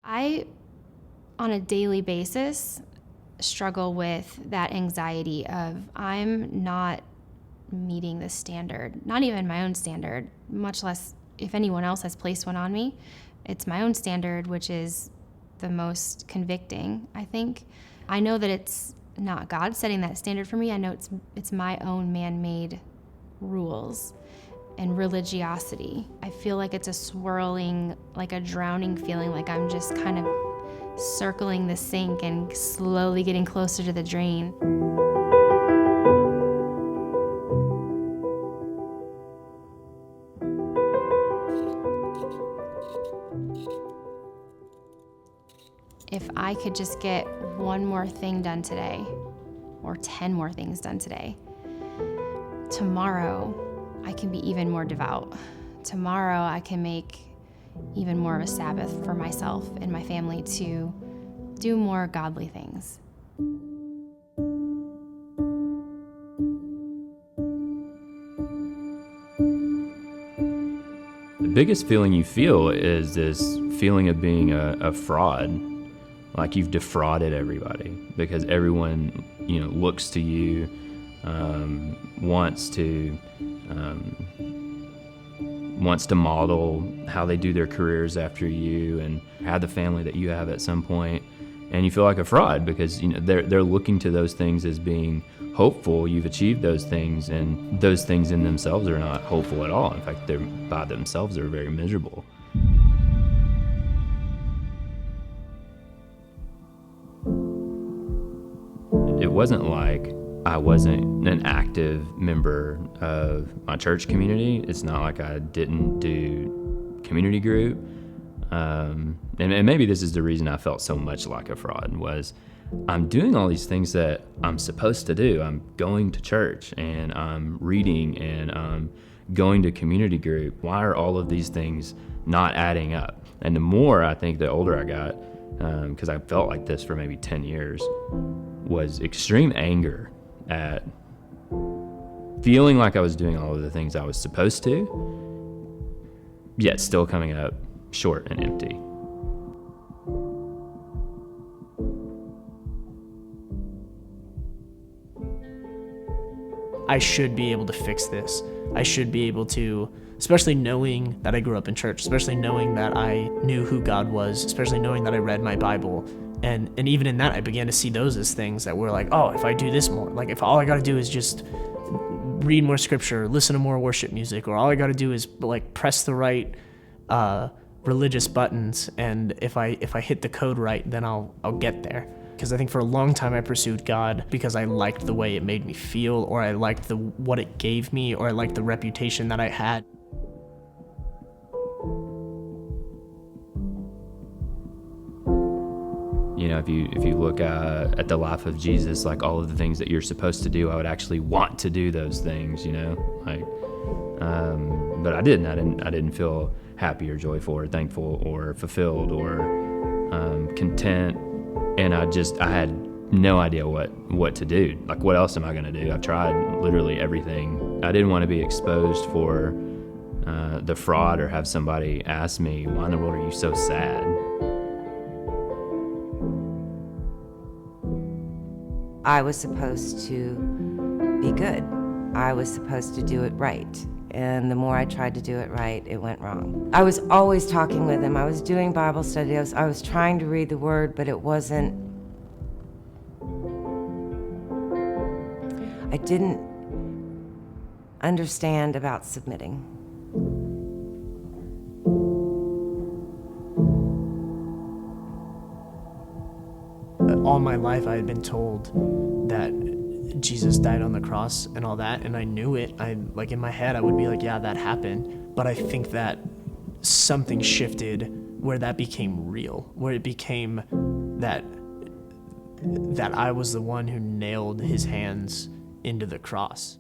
I, on a daily basis, struggle with that anxiety of I'm not meeting the standard, not even my own standard, much less if anyone else has placed one on me. It's my own standard, which is the most convicting, I think. I know that it's not God setting that standard for me. I know it's my own man-made rules and religiosity. I feel like it's a swirling, like a drowning feeling, like I'm just kind of circling the sink and slowly getting closer to the drain. If I could just get one more thing done today, or 10 more things done today, tomorrow I can be even more devout. Tomorrow I can make even more of a Sabbath for myself and my family to do more godly things. The biggest feeling you feel is this feeling of being a fraud. Like you've defrauded everybody because everyone, looks to you, wants to model how they do their careers after you and have the family that you have at some point, and you feel like a fraud because they're looking to those things as being hopeful. You've achieved those things, and those things in themselves are not hopeful at all. In fact, they're by themselves are very miserable. It wasn't like I wasn't an active member of my church community. It's not like I didn't do community group. And maybe this is the reason I felt so much like a fraud was I'm doing all these things that I'm supposed to do. I'm going to church and I'm reading and I'm going to community group. Why are all of these things not adding up? And the more I think the older I got, because I felt like this for maybe 10 years, was extreme anger at feeling like I was doing all of the things I was supposed to, yet still coming up short and empty. I should be able to fix this. I should be able to, especially knowing that I grew up in church, especially knowing that I knew who God was, especially knowing that I read my Bible. And even in that, I began to see those as things that were like, oh, if I do this more, like if all I got to do is just read more scripture, listen to more worship music, or all I got to do is like press the right religious buttons, and if I hit the code right, then I'll get there. Because I think for a long time I pursued God because I liked the way it made me feel, or I liked what it gave me, or I liked the reputation that I had. If you look at the life of Jesus, like all of the things that you're supposed to do, I would actually want to do those things, but I didn't. I didn't feel happy or joyful or thankful or fulfilled or content, and I had no idea what to do. Like, what else am I going to do? I've tried literally everything. I didn't want to be exposed for the fraud or have somebody ask me, why in the world are you so sad? I was supposed to be good. I was supposed to do it right. And the more I tried to do it right, it went wrong. I was always talking with him. I was doing Bible study. I was trying to read the Word, but it wasn't. I didn't understand about submitting. All my life I had been told that Jesus died on the cross and all that, and I knew it. In my head I would be like, yeah, that happened. But I think that something shifted where that became real, where it became that I was the one who nailed his hands into the cross.